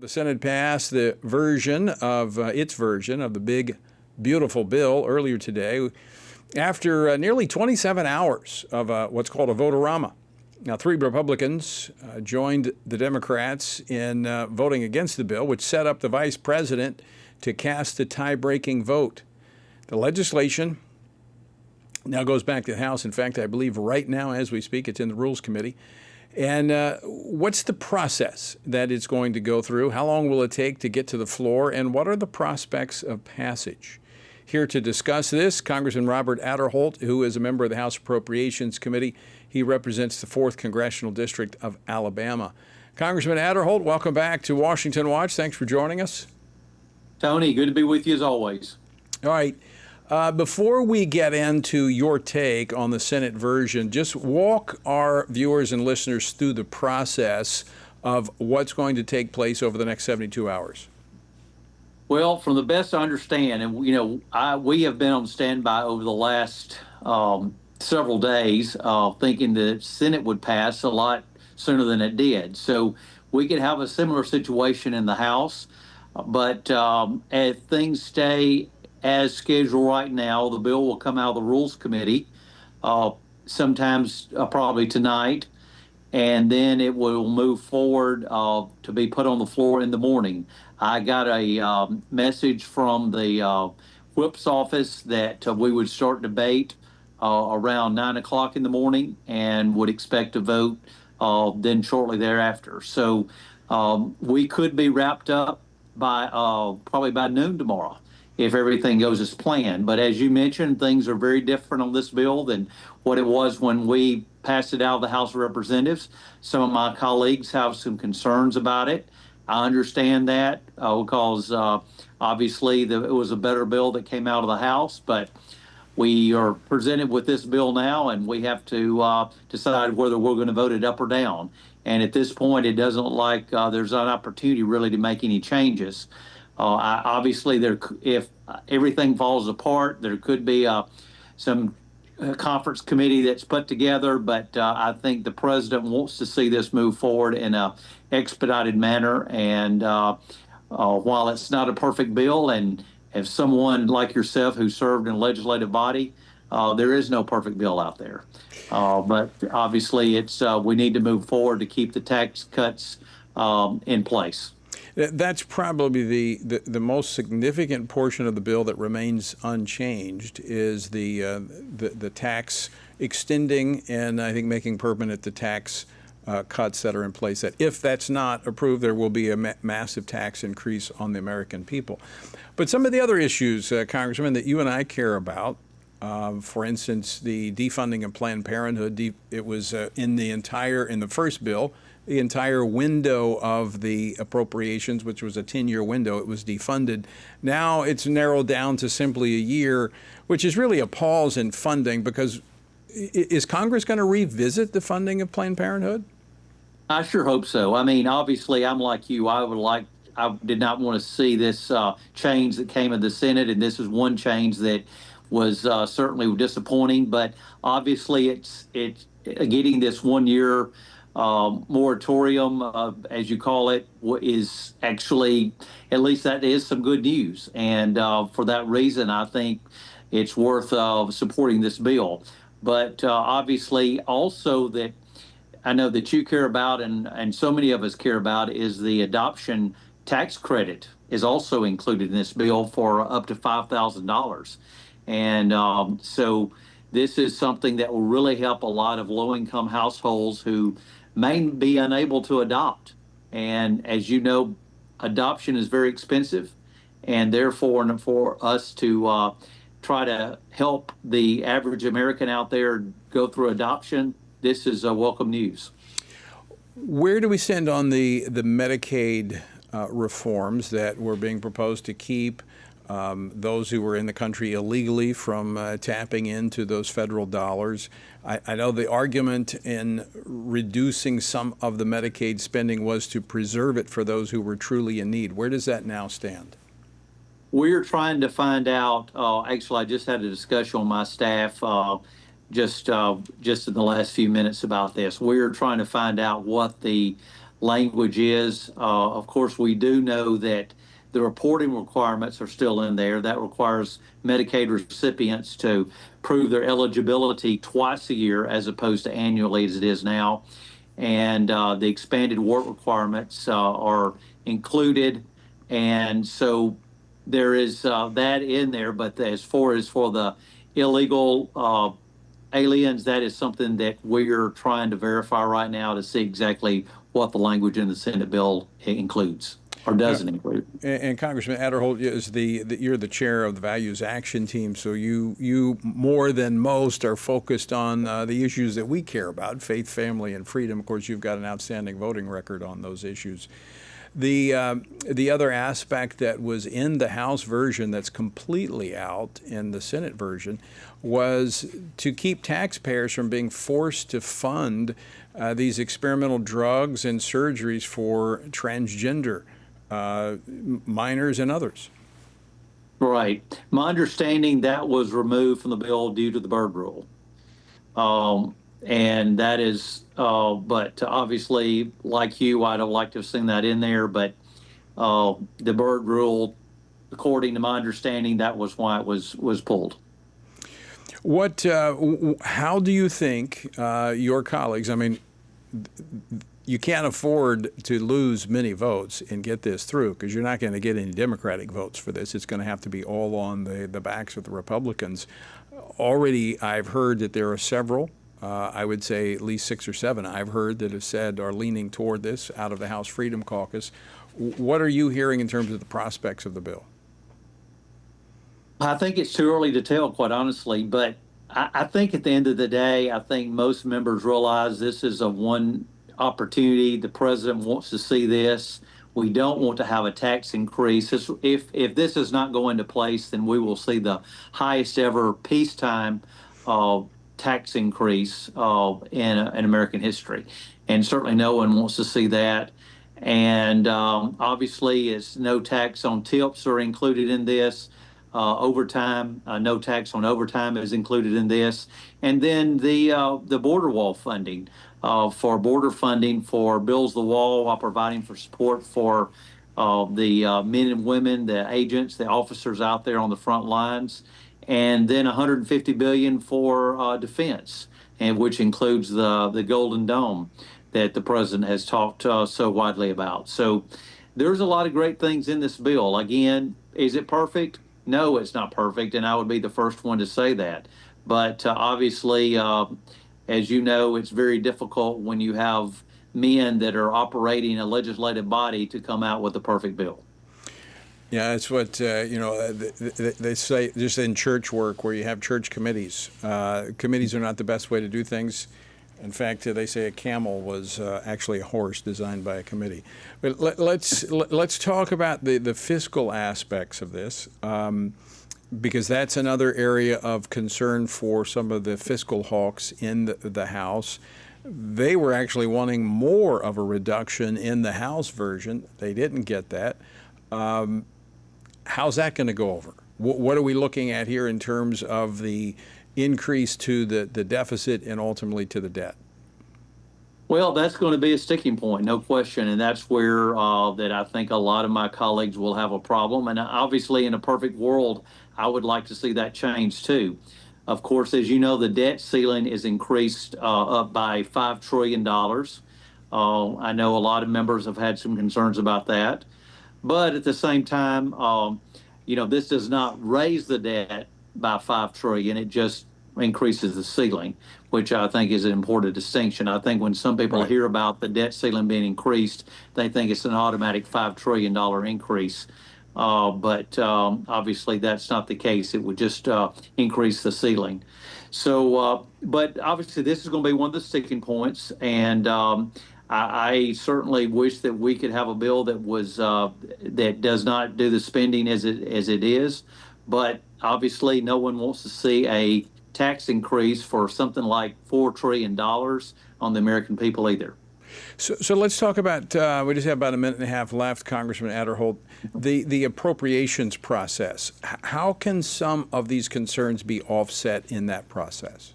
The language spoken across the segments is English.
The Senate passed the version of its version of the big, beautiful bill earlier today after nearly 27 hours of what's called a vote-a-rama. Now, 3 Republicans joined the Democrats in voting against the bill, which set up the vice president to cast a tie-breaking vote. The legislation now goes back to the House. In fact, I believe right now, as we speak, it's in the Rules Committee. And what's the process that it's going to go through? How long will it take to get to the floor? And what are the prospects of passage? Here to discuss this, Congressman Robert Aderholt, who is a member of the House Appropriations Committee. He represents the 4th Congressional District of Alabama. Congressman Aderholt, welcome back to Washington Watch. Thanks for joining us. Tony, good to be with you as always. All right. Before we get into your take on the Senate version, just walk our viewers and listeners through the process of what's going to take place over the next 72 hours. Well, from the best I understand, and we have been on standby over the last several days, thinking the Senate would pass a lot sooner than it did. So we could have a similar situation in the House, but as things stay as scheduled right now, the bill will come out of the Rules Committee sometimes probably tonight, and then it will move forward to be put on the floor in the morning. I got a message from the whip's office that we would start debate around 9 o'clock in the morning and would expect a vote then shortly thereafter. So we could be wrapped up by probably by noon tomorrow if everything goes as planned. But as you mentioned, things are very different on this bill than what it was when we passed it out of the House of Representatives. Some of my colleagues have some concerns about it. I understand that because obviously it was a better bill that came out of the House, but we are presented with this bill now, and we have to decide whether we're going to vote it up or down. And at this point, it doesn't look like there's an opportunity really to make any changes. Obviously, if everything falls apart, there could be some conference committee that's put together, but I think the president wants to see this move forward in a expedited manner. And while it's not a perfect bill, and if someone like yourself who served in a legislative body, there is no perfect bill out there. But obviously, it's we need to move forward to keep the tax cuts in place. That's probably the most significant portion of the bill that remains unchanged is the tax extending and I think making permanent the tax cuts that are in place. That if that's not approved, there will be a massive tax increase on the American people. But some of the other issues, Congressman, that you and I care about, for instance, the defunding of Planned Parenthood, it was in the first bill, the entire window of the appropriations, which was a 10-year window, it was defunded. Now it's narrowed down to simply a year, which is really a pause in funding because is Congress going to revisit the funding of Planned Parenthood? I sure hope so. I mean, obviously, I'm like you. I did not want to see this change that came in the Senate, and this is one change that was certainly disappointing. But obviously, it's getting this 1-year moratorium, as you call it, is actually, at least that is some good news. And for that reason, I think it's worth supporting this bill. But obviously, also that I know that you care about and so many of us care about is the adoption tax credit is also included in this bill for up to $5,000. And so this is something that will really help a lot of low-income households who may be unable to adopt. And as you know, adoption is very expensive, and therefore for us to try to help the average American out there go through adoption, this is welcome news. Where do we stand on the Medicaid reforms that were being proposed to keep those who were in the country illegally from tapping into those federal dollars? I know the argument in reducing some of the Medicaid spending was to preserve it for those who were truly in need. Where does that now stand? We're trying to find out. Actually, I just had a discussion on my staff just in the last few minutes about this. We're trying to find out what the language is. Of course, we do know that the reporting requirements are still in there. That requires Medicaid recipients to prove their eligibility twice a year as opposed to annually as it is now. And the expanded work requirements are included. And so there is that in there. But as far as for the illegal aliens, that is something that we're trying to verify right now to see exactly what the language in the Senate bill includes or doesn't include. And Congressman Aderholt is you're the chair of the Values Action Team, so you more than most are focused on the issues that we care about: faith, family, and freedom. Of course, you've got an outstanding voting record on those issues. The other aspect that was in the House version that's completely out in the Senate version was to keep taxpayers from being forced to fund these experimental drugs and surgeries for transgender minors and others. Right. My understanding that was removed from the bill due to the Byrd rule. And that is, but obviously, like you, I'd have liked to have seen that in there. But the Byrd rule, according to my understanding, that was why it was pulled. What? How do you think your colleagues? I mean, you can't afford to lose many votes and get this through, because you're not going to get any Democratic votes for this. It's going to have to be all on the backs of the Republicans. Already, I've heard that there are several. I would say at least 6 or 7 I've heard that have said are leaning toward this out of the House Freedom Caucus. What are you hearing in terms of the prospects of the bill? I think it's too early to tell, quite honestly, but I think at the end of the day, I think most members realize this is a one opportunity. The president wants to see this. We don't want to have a tax increase. If this is not going to place, then we will see the highest ever peacetime tax increase in American history. And certainly no one wants to see that. And obviously, it's no tax on tips are included in this. Overtime, no tax on overtime is included in this. And then the border wall funding for border funding for Builds the Wall, while providing for support for the men and women, the agents, the officers out there on the front lines, and then 150 billion for defense, and which includes the Golden Dome that the president has talked so widely about. So there's a lot of great things in this bill. Again, is it perfect? No, it's not perfect, and I would be the first one to say that. But obviously, as you know, it's very difficult when you have men that are operating a legislative body to come out with a perfect bill. Yeah, that's what they say just in church work, where you have church committees. Committees are not the best way to do things. In fact, they say a camel was actually a horse designed by a committee. But let's talk about the fiscal aspects of this, because that's another area of concern for some of the fiscal hawks in the House. They were actually wanting more of a reduction in the House version. They didn't get that. How's that going to go over? What are we looking at here in terms of the increase to the deficit and ultimately to the debt? Well, that's going to be a sticking point, no question, and that's where that I think a lot of my colleagues will have a problem. And obviously, in a perfect world, I would like to see that change too. Of course, as you know, the debt ceiling is increased up by $5 trillion. I know a lot of members have had some concerns about that. But at the same time, this does not raise the debt by $5 trillion. It just increases the ceiling, which I think is an important distinction. I think when some people Right. hear about the debt ceiling being increased, they think it's an automatic $5 trillion increase. But obviously that's not the case. It would just increase the ceiling. So, but obviously this is going to be one of the sticking points, and I certainly wish that we could have a bill that was that does not do the spending as it is. But obviously, no one wants to see a tax increase for something like $4 trillion on the American people either. So let's talk about, we just have about a minute and a half left, Congressman Aderholt, the appropriations process. How can some of these concerns be offset in that process?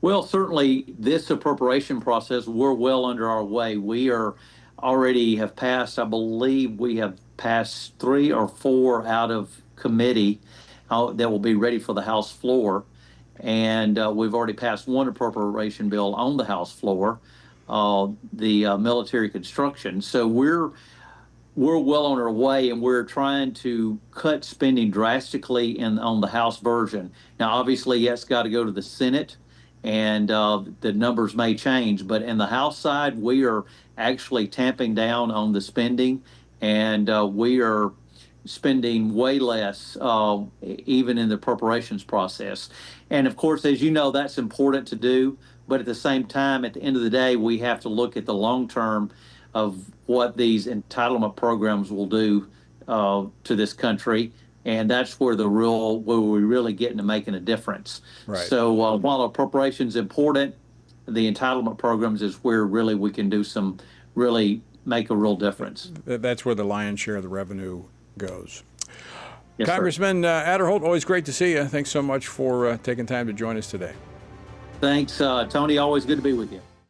Well, certainly this appropriation process, we're well under our way. We are already have passed, I believe we have passed three or four out of committee that will be ready for the House floor. And we've already passed one appropriation bill on the House floor, the military construction. So we're well on our way, and we're trying to cut spending drastically on the House version. Now, obviously, that's got to go to the Senate, and the numbers may change. But in the House side, we are actually tamping down on the spending, and we are spending way less, even in the appropriations process. And of course, as you know, that's important to do. But at the same time, at the end of the day, we have to look at the long term of what these entitlement programs will do to this country. And that's where where we're really getting to making a difference. Right. So while appropriations important, the entitlement programs is where really we can do some really make a real difference. That's where the lion's share of the revenue goes. Yes, sir. Congressman Aderholt, always great to see you. Thanks so much for taking time to join us today. Thanks, Tony. Always good to be with you.